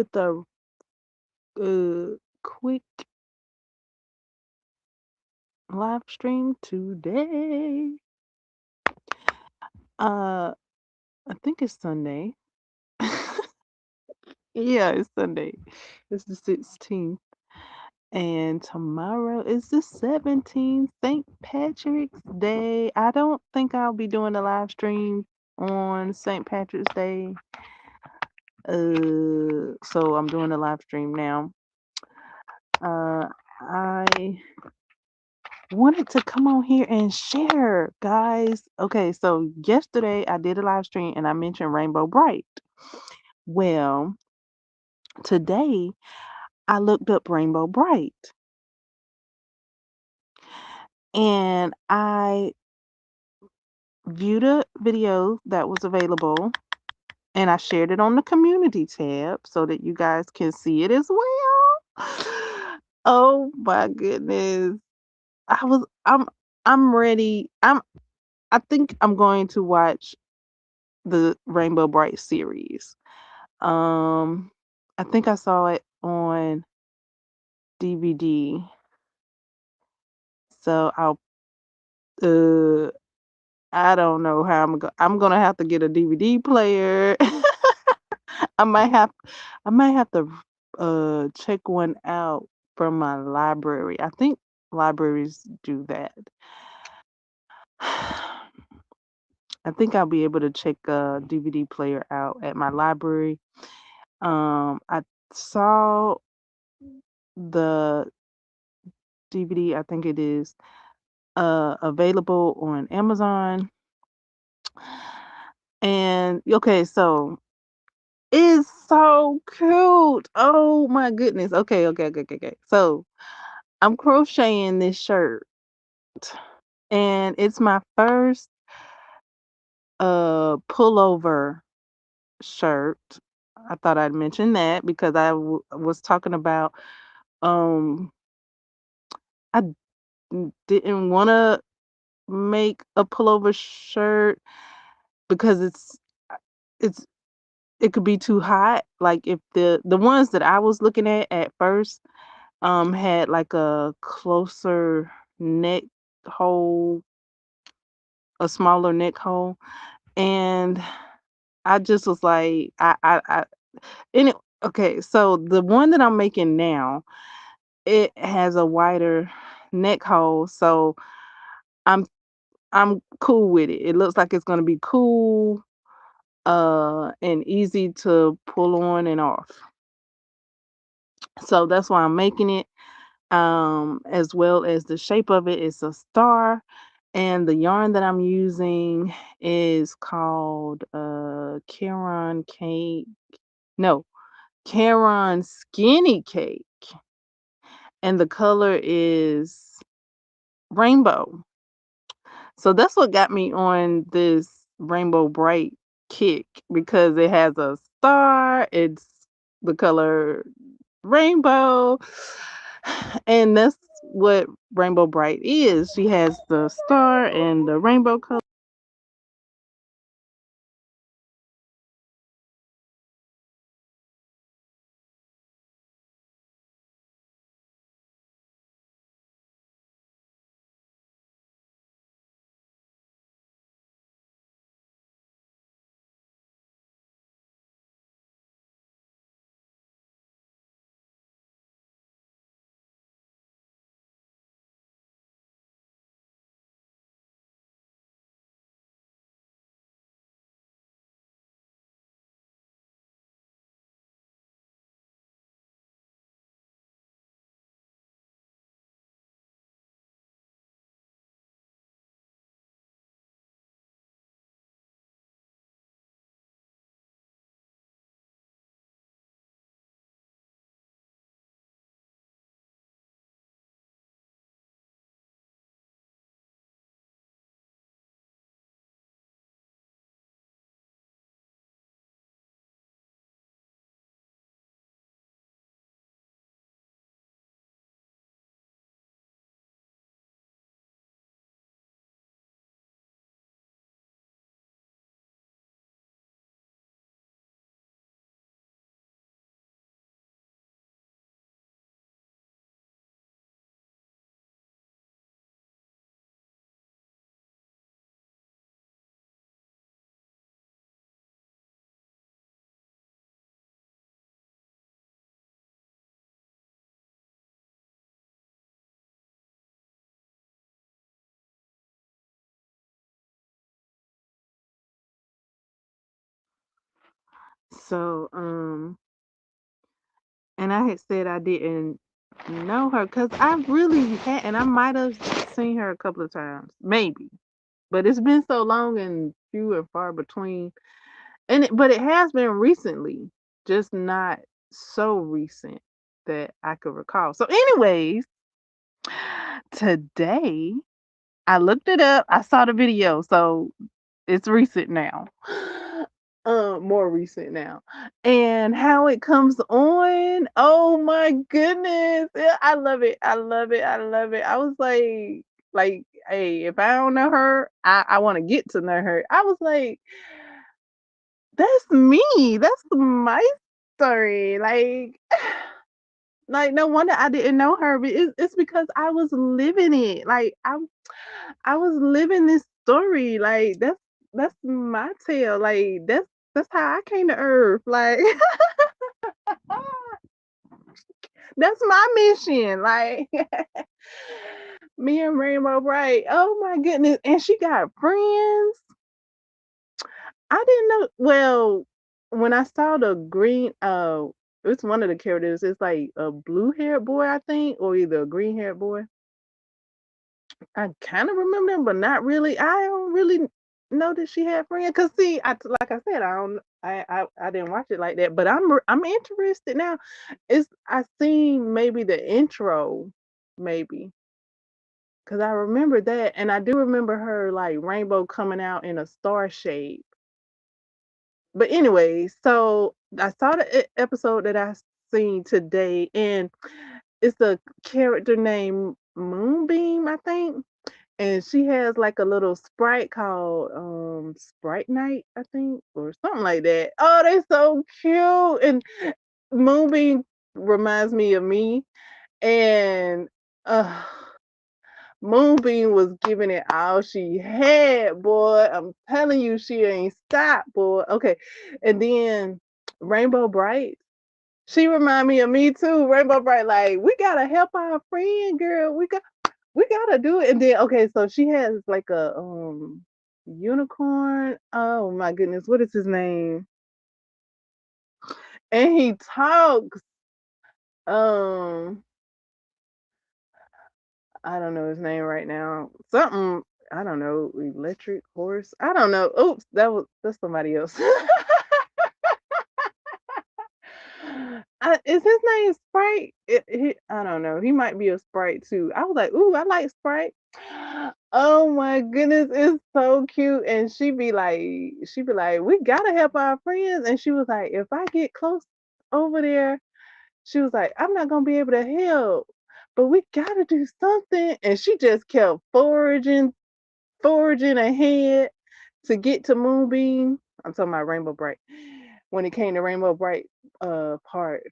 with a quick live stream today. Uh, I think it's Sunday. Yeah, it's Sunday. It's the 16th. And tomorrow is the 17th, St. Patrick's Day. I don't think I'll be doing a live stream on St. Patrick's Day. So I'm doing a live stream now. I wanted to come on here and share, guys. Okay, so yesterday I did a live stream and I mentioned Rainbow Bright. Well, today I looked up Rainbow Bright and I viewed a video that was available and I shared it on the community tab so that you guys can see it as well. Oh my goodness. I was I'm ready. I think I'm going to watch the Rainbow Bright series. I think I saw it on DVD. So uh I don't know how I'm gonna have to get a DVD player. I might have I might have to check one out from my library. I think libraries do that. I think I'll be able to check a DVD player out at my library. I saw the DVD, I think it is available on Amazon. And okay, so it's so cute. Oh my goodness. Okay. So I'm crocheting this shirt and it's my first pullover shirt. I thought I'd mention that because was talking about um I didn't want to make a pullover shirt because it's it could be too hot. Like if the ones that I was looking at first had like a closer neck hole, a smaller neck hole, and I just was like I and it, okay, so the one that I'm making now, it has a wider neck hole, so I'm I'm cool with it. It looks like it's gonna be cool, and easy to pull on and off. So that's why I'm making it. As well as the shape of it is a star, and the yarn that I'm using is called Caron Cake. No, Caron Skinny Cake, and the color is rainbow. So that's what got me on this Rainbow Bright kick because it has a star, it's the color rainbow, and that's what Rainbow Bright is. She has the star and the rainbow color. So, and I had said I didn't know her because I really had, and I might have seen her a couple of times, maybe, but it's been so long and few and far between. But it has been recently, just not so recent that I could recall. So, anyways, today I looked it up. I saw the video, so it's recent now. More recent now. And how it comes on, oh my goodness. Yeah, I love it. I love it. I love it. I was like, hey, if I don't know her, I want to get to know her. I was like, that's me. That's my story. Like no wonder I didn't know her, but it's because I was living it. Like I was living this story. Like that's my tale. Like that's how I came to Earth. Like that's my mission. Like me and Rainbow Bright. Oh my goodness. And she got friends. I didn't know. Well, when I saw the green, it's one of the characters. It's like a blue-haired boy, I think, or either a green-haired boy. I kind of remember them, but not really. I don't really know that she had friends. Cause see, like I said, I don't. I didn't watch it like that, but I'm interested now. I seen maybe the intro, maybe, cause I remember that, and I do remember her like rainbow coming out in a star shape. But anyway, so I saw the episode that I seen today, and it's a character named Moonbeam, I think, and she has like a little sprite called Sprite Night, I think, or something like that. Oh, they're so cute, and Moonbeam reminds me of me, and uh Moonbeam was giving it all she had, boy. I'm telling you, she ain't stopped, boy. Okay. And then Rainbow Bright, she remind me of me too. Rainbow Bright, like, we gotta help our friend, girl. We gotta do it. And then okay, so she has like a unicorn. Oh my goodness, what is his name? And he talks. Um I don't know his name right now. Something, I don't know, electric horse. I don't know. Oops, that's somebody else. Is his name Sprite? I don't know. He might be a Sprite too. I was like, ooh, I like Sprite. Oh my goodness, it's so cute. And she be like, we gotta help our friends. And she was like, if I get close over there, she was like, I'm not gonna be able to help, but we gotta do something. And she just kept foraging ahead to get to Moonbeam. I'm talking about Rainbow Bright. When it came to Rainbow Bright part.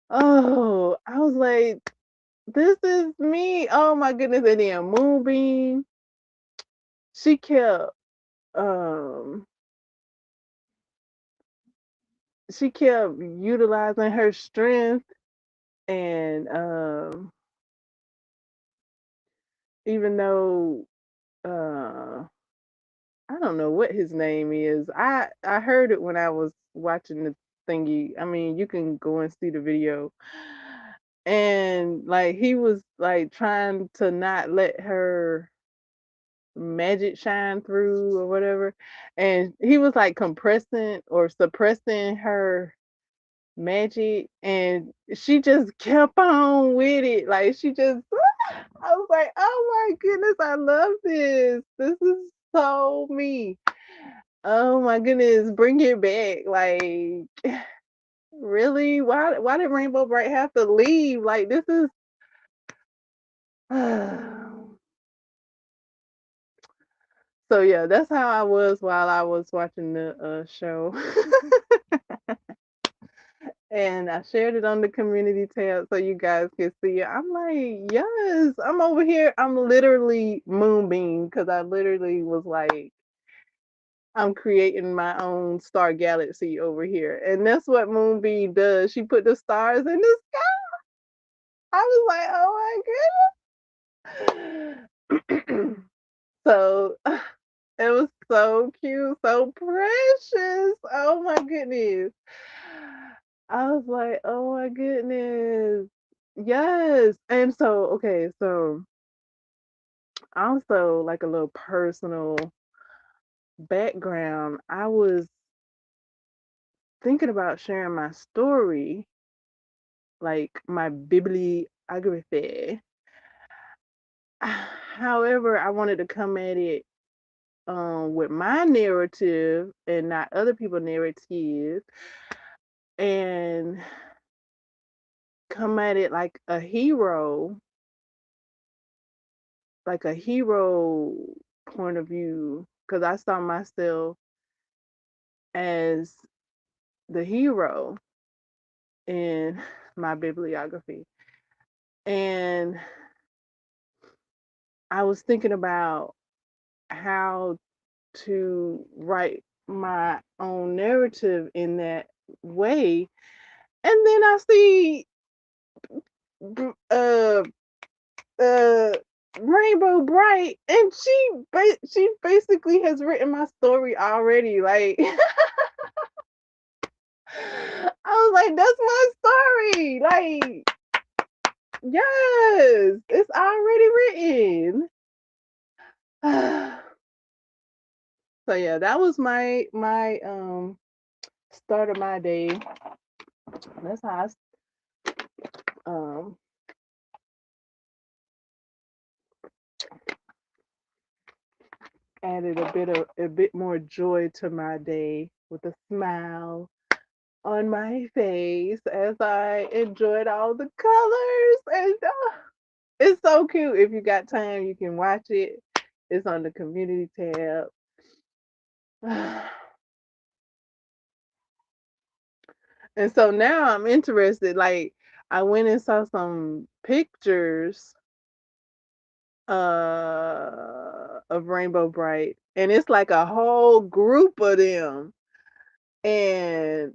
Oh, I was like, this is me. Oh my goodness. And then Moonbeam, she kept um she kept utilizing her strength and even though I don't know what his name is. I heard it when I was watching the thingy. I mean, you can go and see the video. And like he was like trying to not let her magic shine through or whatever. And he was like compressing or suppressing her magic, and she just kept on with it. Like she just I was like, "Oh my goodness, I love this. This is so me." Oh my goodness, bring it back. Like, really? Why did Rainbow Bright have to leave? Like this is so yeah, that's how I was while I was watching the show. And I shared it on the community tab so you guys can see it. I'm like, yes, I'm over here. I'm literally moonbeam because I literally was like, I'm creating my own star galaxy over here. And that's what Moonbeam does. She put the stars in the sky. I was like, oh my goodness. So It was so cute, so precious. Oh my goodness. I was like, oh my goodness. Yes. And so, okay, so also like a little personal background. I was thinking about sharing my story, like my bibliography. However, I wanted to come at it with my narrative and not other people's narrative, and come at it like a hero point of view, because I saw myself as the hero in my bibliography. And I was thinking about how to write my own narrative in that way. And then I see uh uh Rainbow Bright, and she basically has written my story already. Like I was like, that's my story. Like, yes, it's already written. So yeah, that was my start of my day. That's how I added a bit more joy to my day with a smile on my face as I enjoyed all the colors. And it's so cute. If you got time, you can watch it. It's on the community tab. And so now I'm interested. Like, I went and saw some pictures of Rainbow Bright, and it's like a whole group of them. And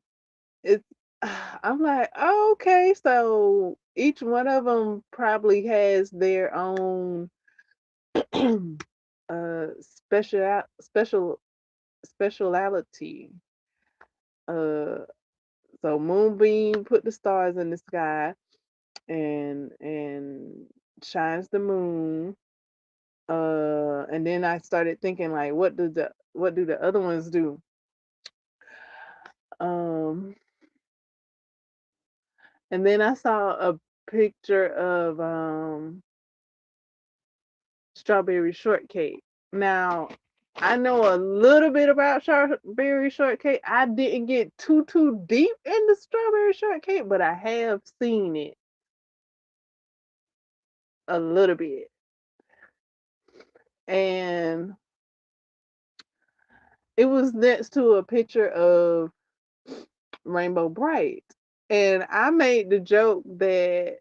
it's I'm like, oh, okay, so each one of them probably has their own special speciality. Uh, so Moonbeam put the stars in the sky and shines the moon. And then I started thinking like, what do the other ones do? Um, and then I saw a picture of strawberry shortcake. Now, I know a little bit about strawberry shortcake. I didn't get too deep into strawberry shortcake, but I have seen it a little bit. And it was next to a picture of Rainbow Bright. And I made the joke that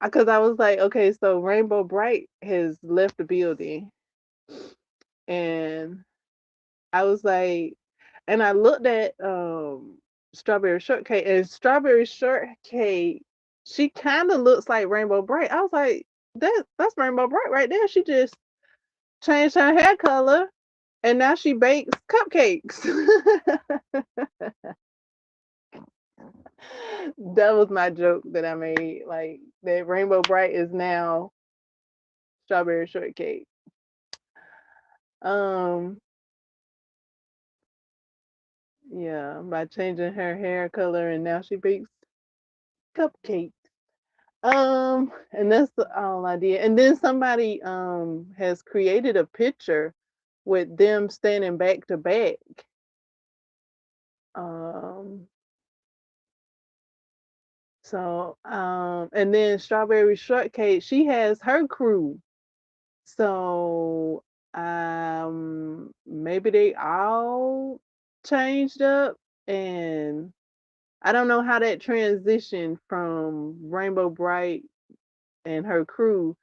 because I was like, okay, so Rainbow Bright has left the building. And I was like, and I looked at Strawberry Shortcake, and Strawberry Shortcake, she kind of looks like Rainbow Bright. I was like, that's Rainbow Bright right there. She just changed her hair color, and now she bakes cupcakes. That was my joke that I made. Like that Rainbow Bright is now Strawberry Shortcake. Um, yeah, by changing her hair color, and now she bakes cupcakes. And that's all I did. And then somebody has created a picture with them standing back to back. Um, and then Strawberry Shortcake, she has her crew. So maybe they all changed up, and I don't know how that transitioned from Rainbow Bright and her crew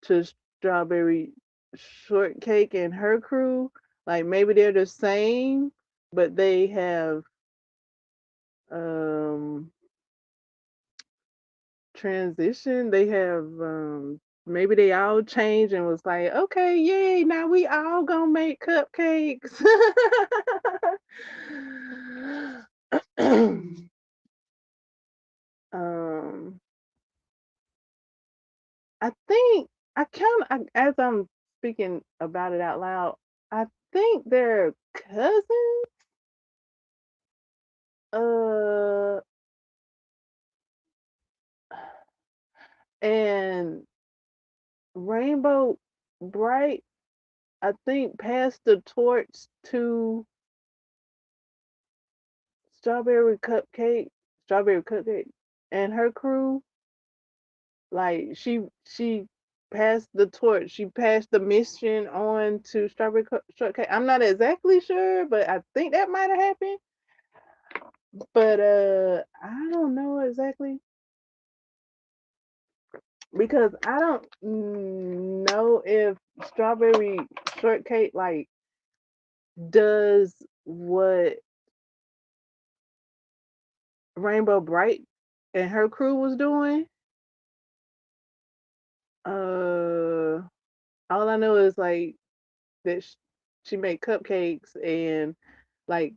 to Strawberry Shortcake and her crew. Like maybe they're the same, but they have um transitioned. They have maybe they all changed and was like, okay, yay, now we all gonna make cupcakes. um, I think as I'm speaking about it out loud, I think they're cousins. Uh, and Rainbow Bright, I think, passed the torch to Strawberry Cupcake, and her crew. Like she passed the torch. She passed the mission on to Shortcake. I'm not exactly sure, but I think that might have happened. But I don't know exactly because I don't know if Strawberry Shortcake like does what Rainbow Bright and her crew was doing. Uh, all I know is like that she made cupcakes and like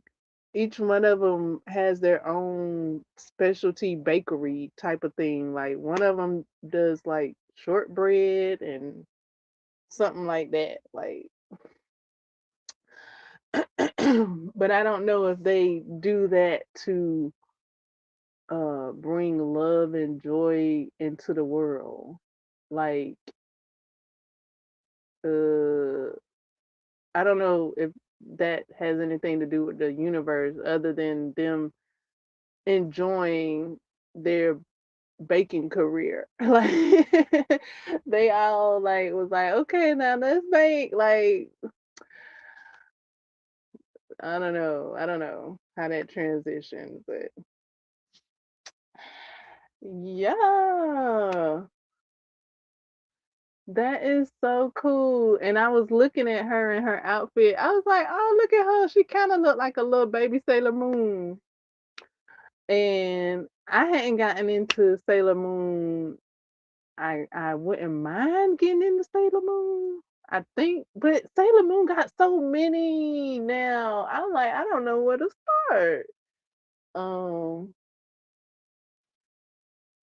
each one of them has their own specialty bakery type of thing. Like one of them does like shortbread and something like that. Like, but I don't know if they do that to bring love and joy into the world. Like, uh, I don't know if that has anything to do with the universe other than them enjoying their baking career. Like they all like was like, okay, now let's bake. Like I don't know how that transitioned, but yeah, that is so cool. And I was looking at her in her outfit. I was like, oh, look at her. She kind of looked like a little baby Sailor Moon. And I hadn't gotten into Sailor Moon. I wouldn't mind getting into Sailor Moon. I think, but Sailor Moon got so many now. I'm like, I don't know where to start. Um,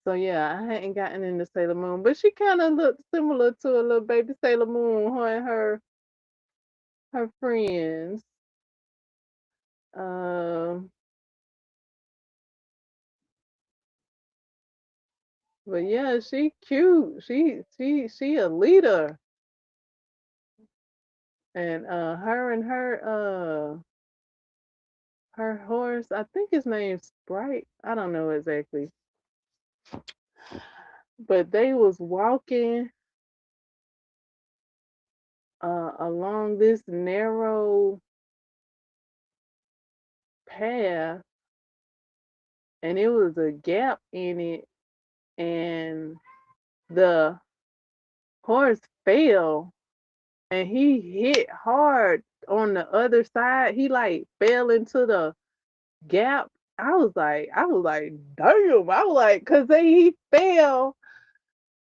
so yeah, I hadn't gotten into Sailor Moon, but she kind of looked similar to a little baby Sailor Moon, her and her friends. Um, but yeah, she cute. She a leader, and her and her horse. I think his name's Sprite. I don't know exactly, but they was walking along this narrow path, and it was a gap in it, and the horse fell, and he hit hard on the other side. He like fell into the gap. I was like, damn. I was like, cause he fell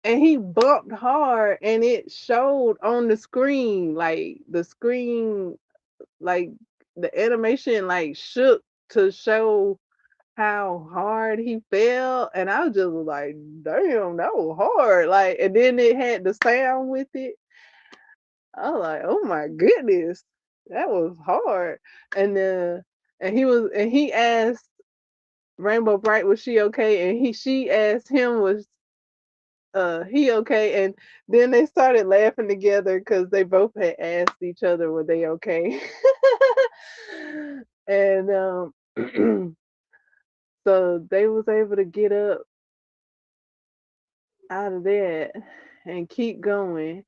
and he bumped hard, and it showed on the screen, like the screen, like the animation, like shook to show how hard he fell, and I was just like, damn, that was hard. Like, and then it had the sound with it. I was like, oh my goodness, that was hard. And and he asked Rainbow Bright, was she okay? And she asked him, was he okay? And then they started laughing together because they both had asked each other, were they okay? And so they was able to get up out of that and keep going.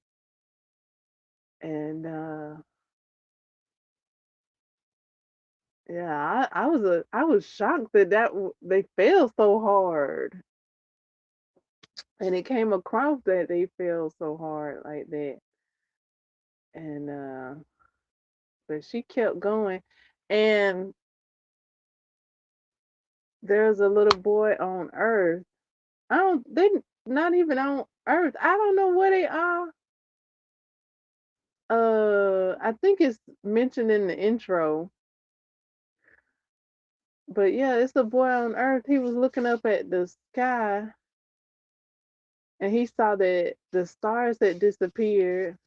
And yeah, I was shocked that they fell so hard, and it came across that they fell so hard like that. And but she kept going, and there's a little boy on Earth. I don't they not even on Earth. I don't know what they are. I think it's mentioned in the intro. But yeah, it's a boy on Earth. He was looking up at the sky and he saw that the stars had disappeared.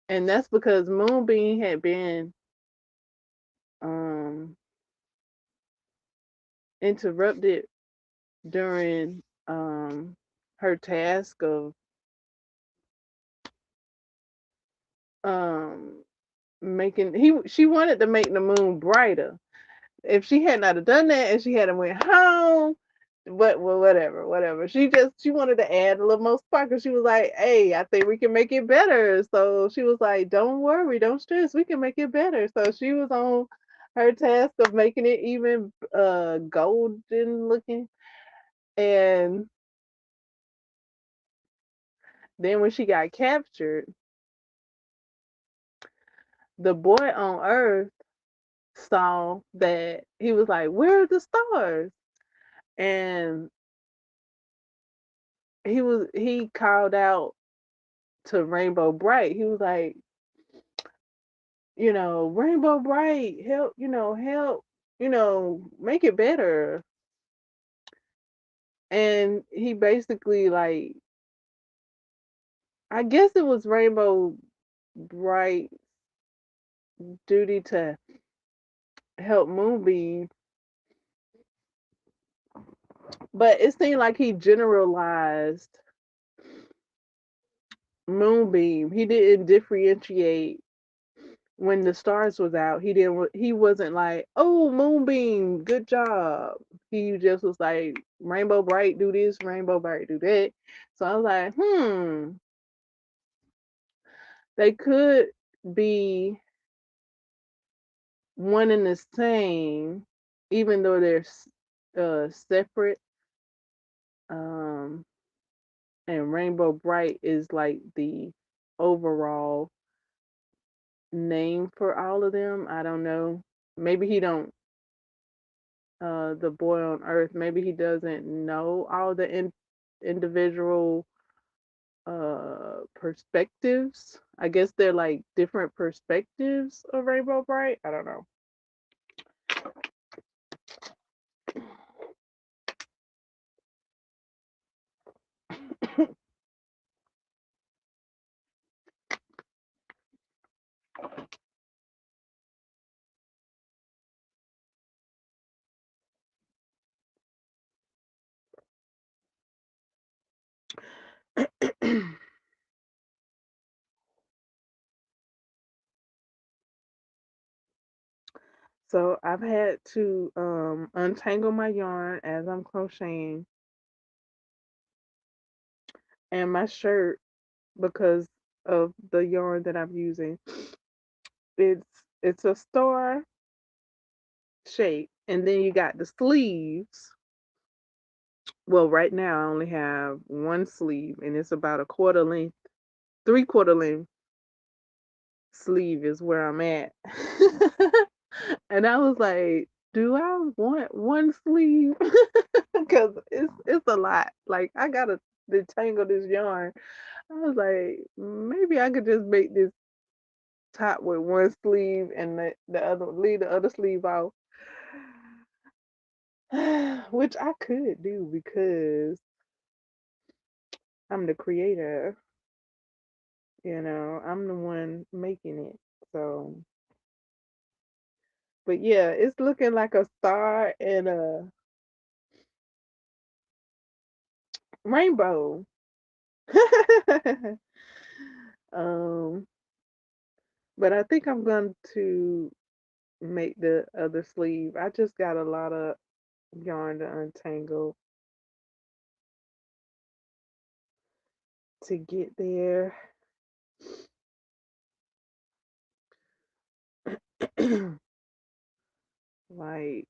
And that's because Moonbeam had been um interrupted during her task of um making she wanted to make the moon brighter. If she had not have done that and she had went home, but well, whatever. She wanted to add a little more sparkle. She was like, "Hey, I think we can make it better." So she was like, "Don't worry, don't stress. We can make it better." So she was on her task of making it even golden looking. And then when she got captured, the boy on Earth saw that he was like, "Where are the stars?" And he called out to Rainbow Bright. He was like, Rainbow Bright, help, help, make it better. And he basically like, I guess it was Rainbow Bright duty to help Moonbeam, but it seemed like he generalized Moonbeam. He didn't differentiate when the stars was out. He wasn't like, "Oh, Moonbeam, good job." He just was like, "Rainbow Bright do this, Rainbow Bright do that." So I was like, they could be one and the same, even though they're separate. Um, and Rainbow Bright is like the overall name for all of them. I don't know. Maybe he don't. The boy on Earth. Maybe he doesn't know all the individual perspectives. I guess they're like different perspectives of Rainbow Bright. I don't know. So I've had to untangle my yarn as I'm crocheting and my shirt because of the yarn that I'm using. It's it's a star shape, and then you got the sleeves. Well, right now I only have one sleeve, and it's about a quarter length, 3/4 length sleeve is where I'm at. And I was like, do I want one sleeve? Because it's a lot. Like I gotta detangle this yarn. I was like, maybe I could just make this top with one sleeve and the other leave the other sleeve off. Which I could do because I'm the creator, I'm the one making it. So, but yeah, it's looking like a star and a rainbow. um, but I think I'm going to make the other sleeve. I just got a lot of yarn to untangle to get there. Like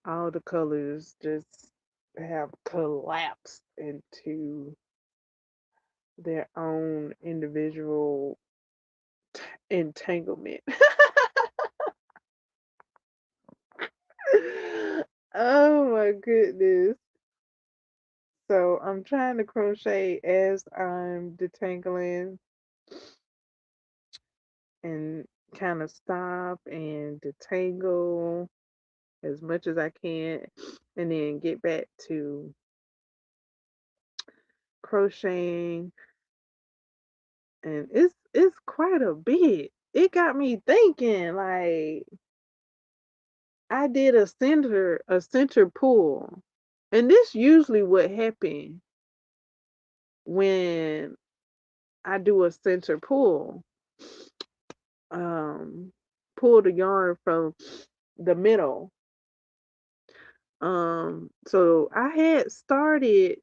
all the colors just have collapsed into their own individual entanglement. Oh my goodness. So I'm trying to crochet as I'm detangling and kind of stop and detangle as much as I can and then get back to crocheting, and it's quite a bit. It got me thinking, like, I did a center pull. And this usually what happens when I do a center pull. Um Pull the yarn from the middle. So I had started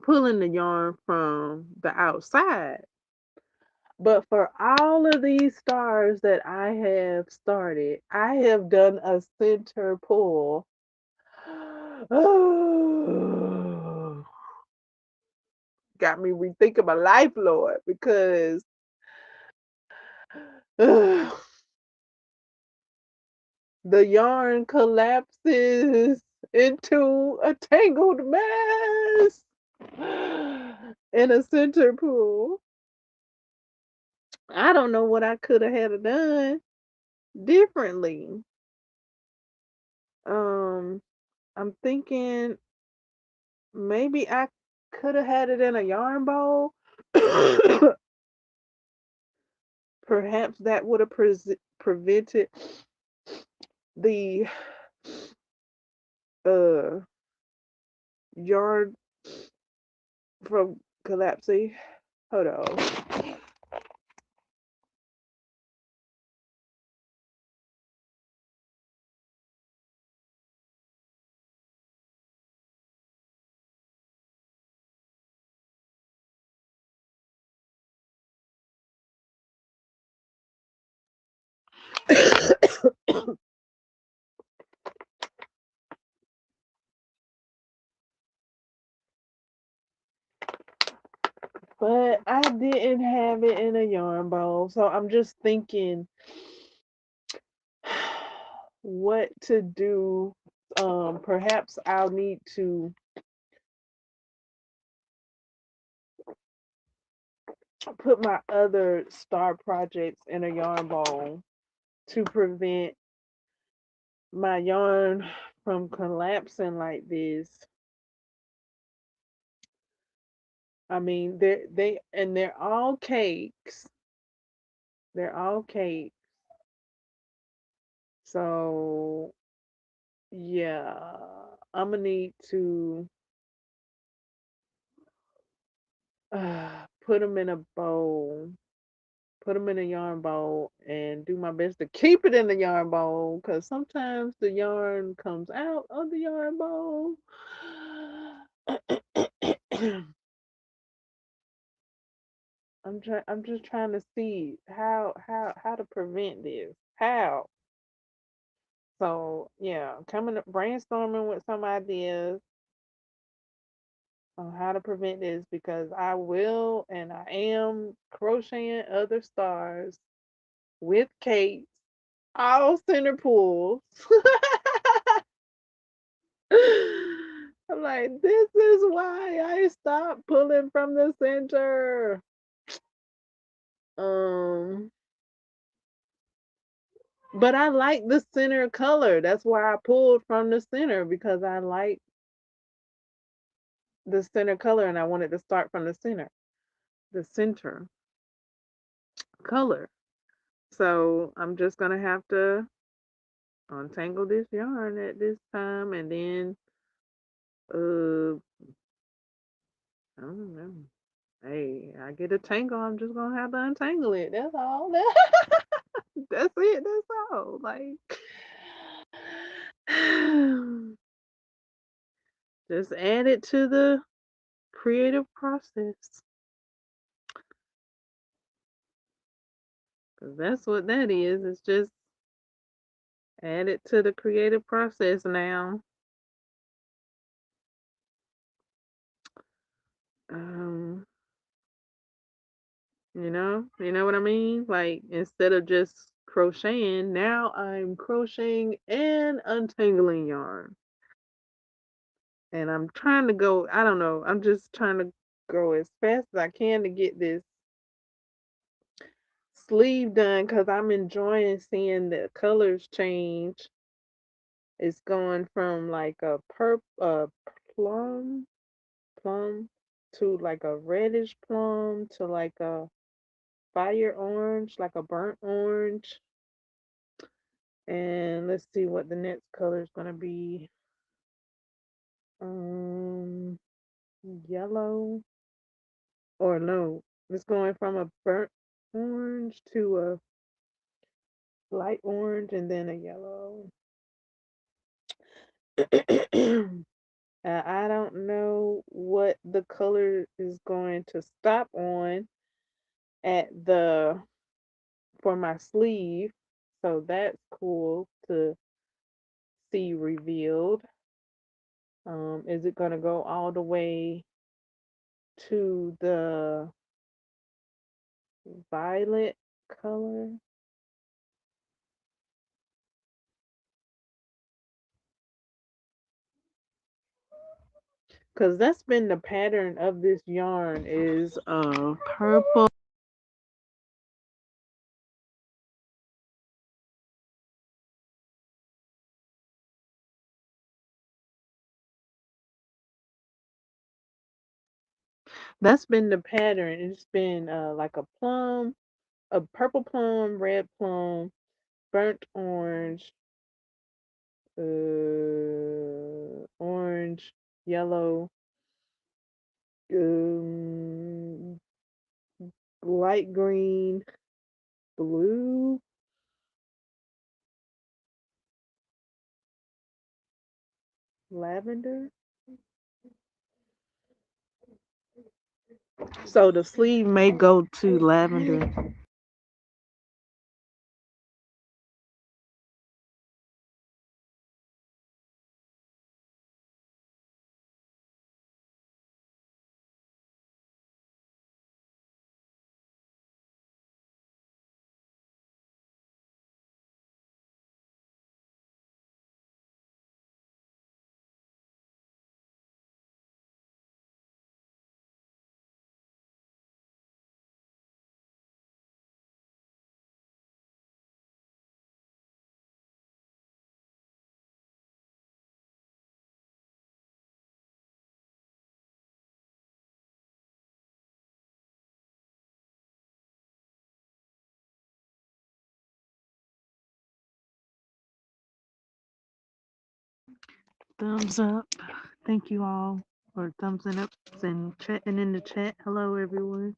pulling the yarn from the outside. But for all of these stars that I have started, I have done a center pull. Oh, got me rethinking my life, Lord, because the yarn collapses into a tangled mess in a center pull. I don't know what I could have had done differently. Um, I'm thinking maybe I could have had it in a yarn bowl. Perhaps that would have prevented the uh yarn from collapsing. Hold on. But I didn't have it in a yarn bowl, so I'm just thinking what to do. Perhaps I'll need to put my other star projects in a yarn bowl to prevent my yarn from collapsing like this. I mean, they're all cakes. They're all cakes. So yeah, I'm gonna need to put them in a bowl, put them in a yarn bowl, and do my best to keep it in the yarn bowl because sometimes the yarn comes out of the yarn bowl. I'm just trying to see how to prevent this. How? So yeah, coming up brainstorming with some ideas on how to prevent this because I will and I am crocheting other stars with Kate, all center pulls. I'm like, this is why I stopped pulling from the center. Um, but I like the center color. That's why I pulled from the center because I like the center color and I wanted to start from the center color. So I'm just gonna have to untangle this yarn at this time and then I don't know. Hey, I get a tangle, I'm just gonna have to untangle it. That's all. That's it. That's all. Like just add it to the creative process. Cause that's what that is. It's just add it to the creative process now. Um, you know what I mean? Like instead of just crocheting. Now I'm crocheting and untangling yarn. And I'm trying to go, I don't know, I'm just trying to go as fast as I can to get this sleeve done because I'm enjoying seeing the colors change. It's going from like a plum plum to like a reddish plum to like a fire orange, like a burnt orange. And let's see what the next color is gonna be. Um, Yellow, or no, it's going from a burnt orange to a light orange and then a yellow. I don't know what the color is going to stop on at the for my sleeve, so that's cool to see revealed. Is it gonna go all the way to the violet color? Because that's been the pattern of this yarn is purple. That's been the pattern. It's been like a plum, a purple plum, red plum, burnt orange, orange, yellow, um, light green, blue, lavender. So the sleeve may go to lavender. Thumbs up. Thank you all for thumbs up and chatting in the chat. Hello, everyone.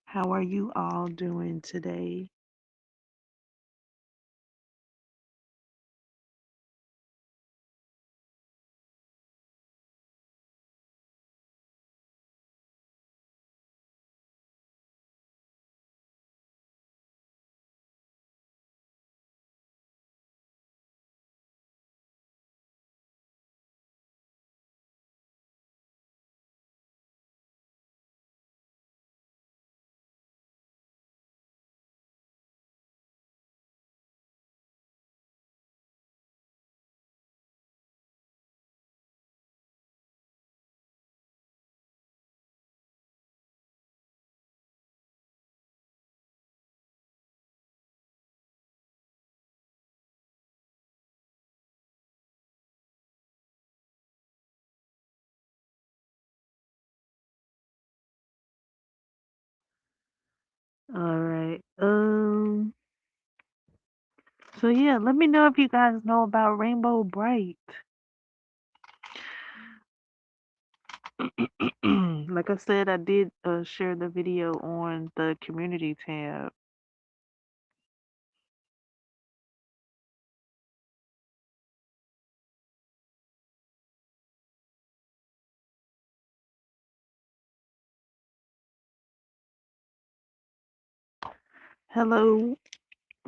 How are you all doing today? All right. So yeah, let me know if you guys know about Rainbow Bright. Like I said, I did share the video on the community tab. Hello,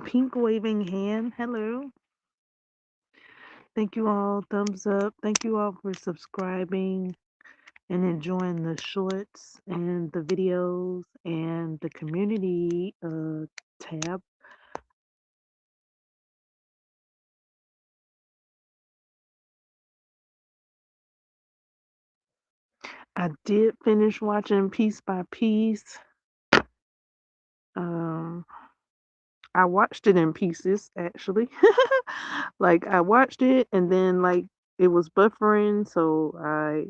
pink waving hand. Hello. Thank you all. Thumbs up. Thank you all for subscribing and enjoying the shorts and the videos and the community tab. I did finish watching Piece by Piece. Um, I watched it in pieces actually. Like I watched it and then like it was buffering, so I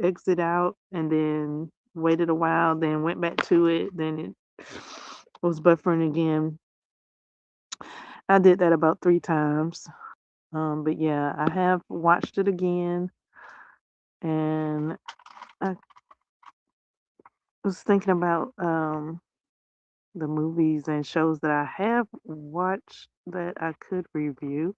exit out and then waited a while, then went back to it, then it was buffering again. I did that about 3 times. But yeah, I have watched it again and I was thinking about the movies and shows that I have watched that I could review.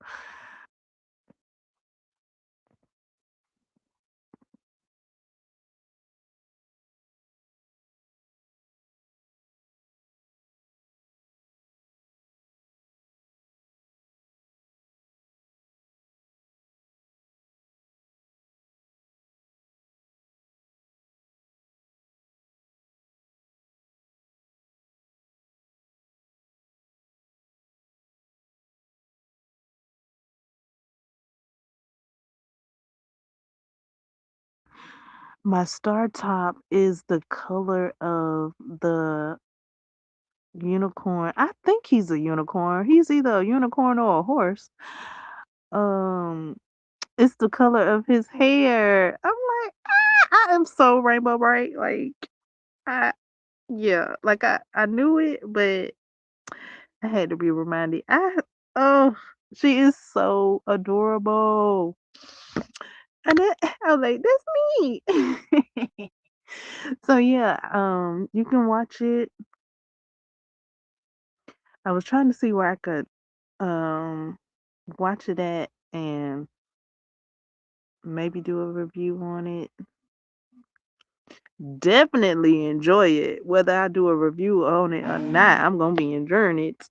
My star top is the color of the unicorn. I think he's a unicorn. He's either a unicorn or a horse. Um, it's the color of his hair. I'm like, I am so rainbow bright. Like, I yeah, like I knew it, but I had to be reminded. Oh, she is so adorable. And I was like, that's me. So yeah, you can watch it. I was trying to see where I could um watch it at and maybe do a review on it. Definitely enjoy it. Whether I do a review on it or not, I'm gonna be enjoying it.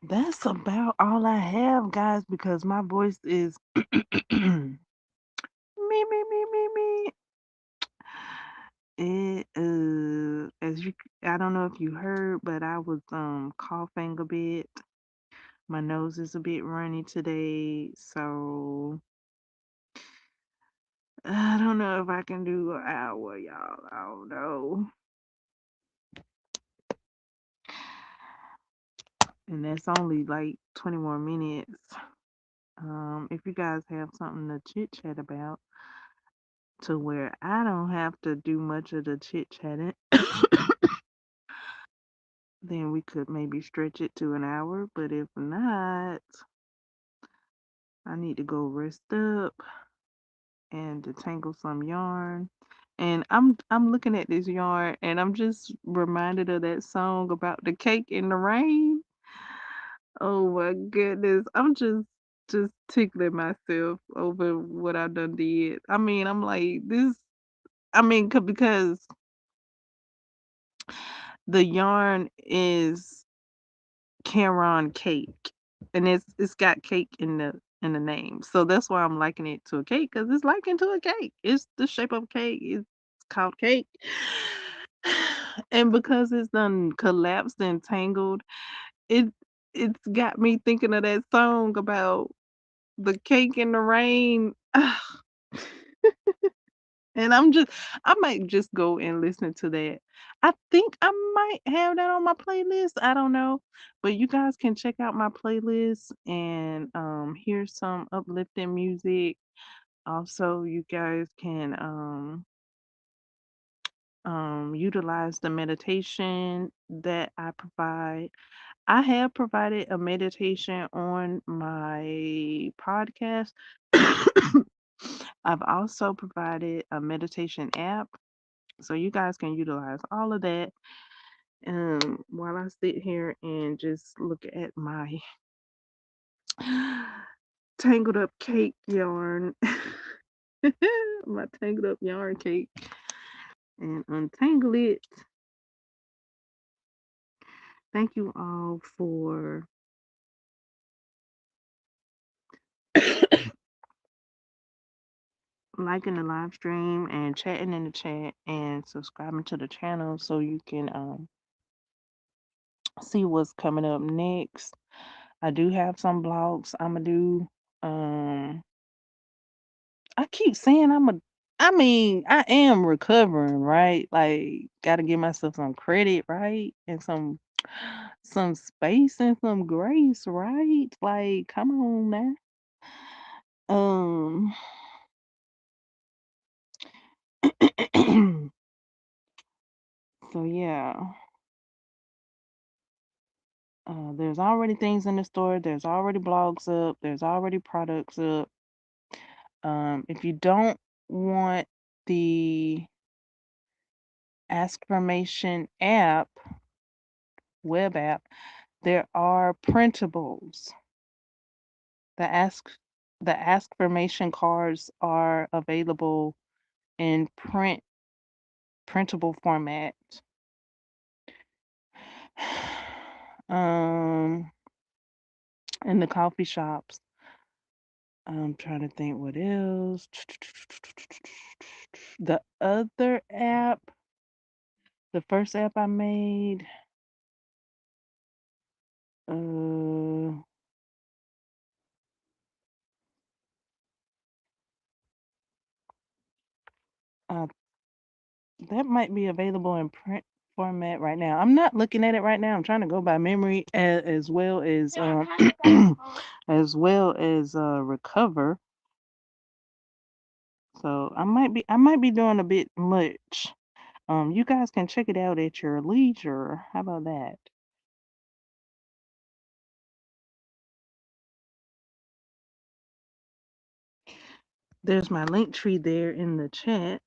That's about all I have, guys, because my voice is me, me, me, me, me. It as you I don't know if you heard, but I was coughing a bit. My nose is a bit runny today, so I don't know if I can do an hour, y'all. I don't know. And that's only like 20 more minutes. If you guys have something to chit chat about to where I don't have to do much of the chit chatting, then we could maybe stretch it to an hour. But if not, I need to go rest up and detangle some yarn. And I'm looking at this yarn and I'm just reminded of that song about the cake in the rain. Oh my goodness. I'm just tickling myself over what I done did. I mean, I'm like this I mean, because the yarn is Caron cake, and it's got cake in the name. So that's why I'm likening it to a cake because it's likened to a cake. It's the shape of a cake. It's called cake. And because it's done collapsed and tangled, it it's got me thinking of that song about the cake in the rain. And I might just go and listen to that. I think I might have that on my playlist. I don't know. But you guys can check out my playlist and hear some uplifting music. Also, you guys can utilize the meditation that I provide. I have provided a meditation on my podcast. I've also provided a meditation app, so you guys can utilize all of that while I sit here and just look at my tangled up cake yarn, my tangled up yarn cake, and untangle it. Thank you all for liking the live stream and chatting in the chat and subscribing to the channel so you can see what's coming up next. I do have some blogs I'ma do. I keep saying I mean, I am recovering, right? Like, gotta give myself some credit, right? And some space and some grace, right? Like, come on now. Um, so yeah, there's already things in the store. There's already blogs up. There's already products up. If you don't want the Askformation app, web app, there are printables. The Askformation cards are available in printable format. Um, in the coffee shops. I'm trying to think what else. The other app, the first app I made, uh, uh, that might be available in print format right now. I'm not looking at it right now. I'm trying to go by memory as well as as well as recover. So I might be doing a bit much. You guys can check it out at your leisure. How about that? There's my link tree there in the chat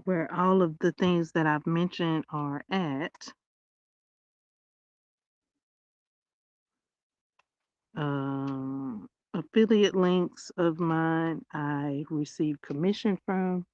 where all of the things that I've mentioned are at. Affiliate links of mine I receive commission from.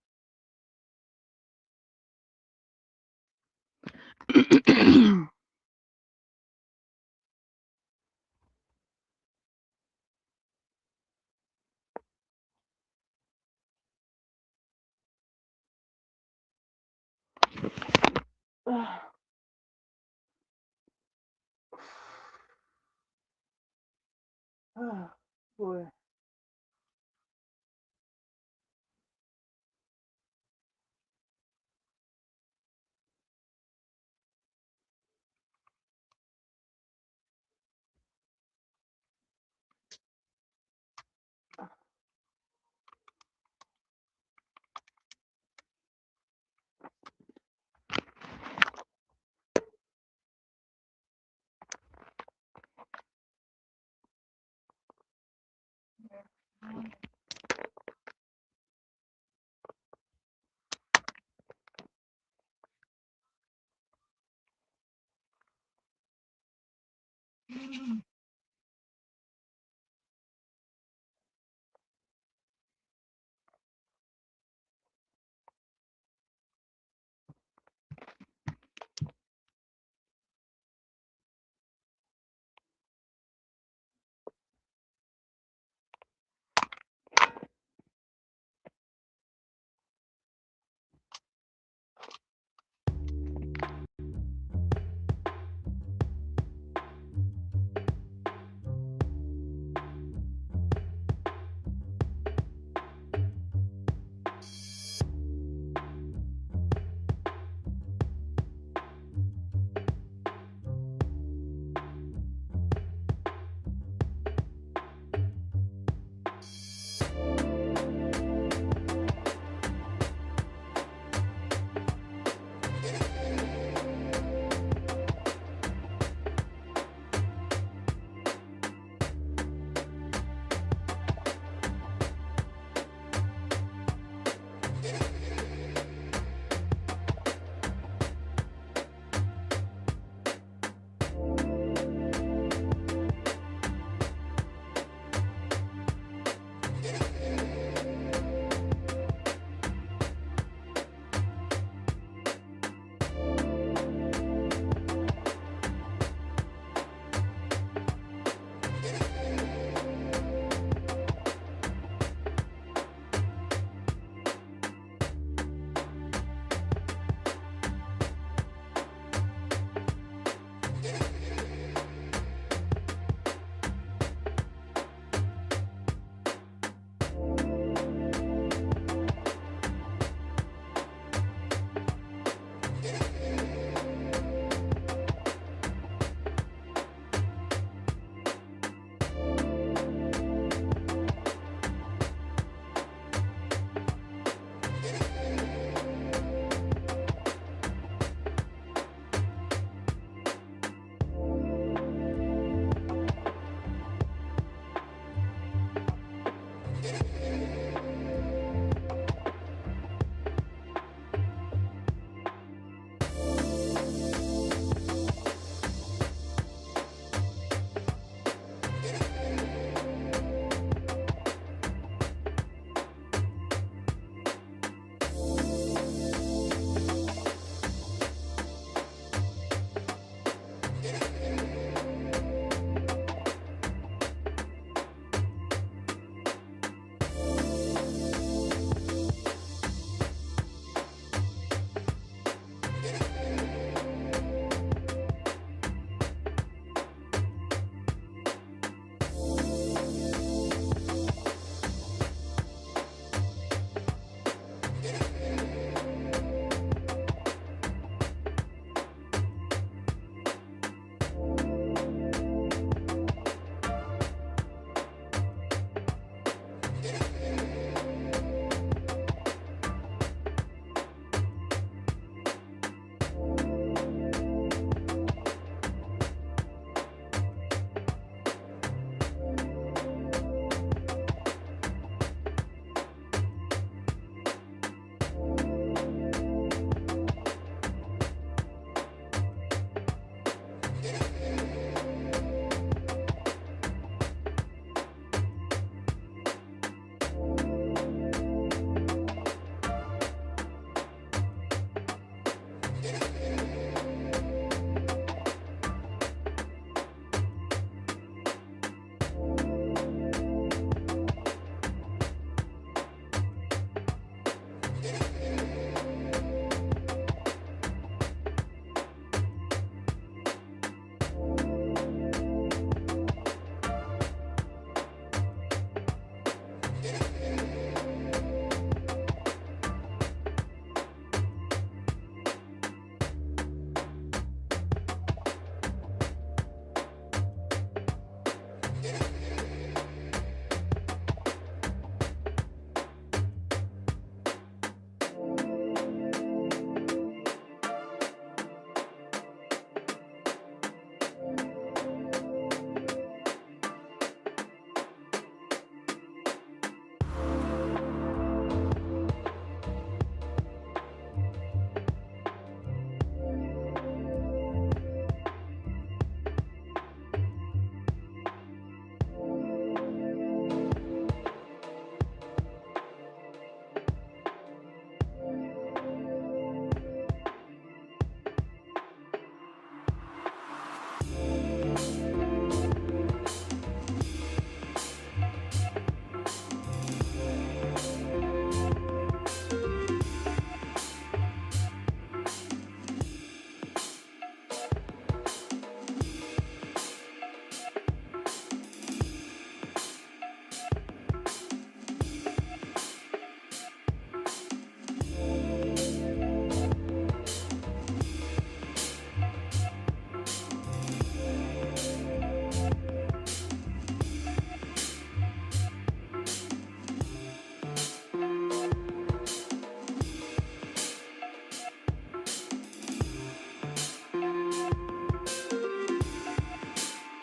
Oh, boy.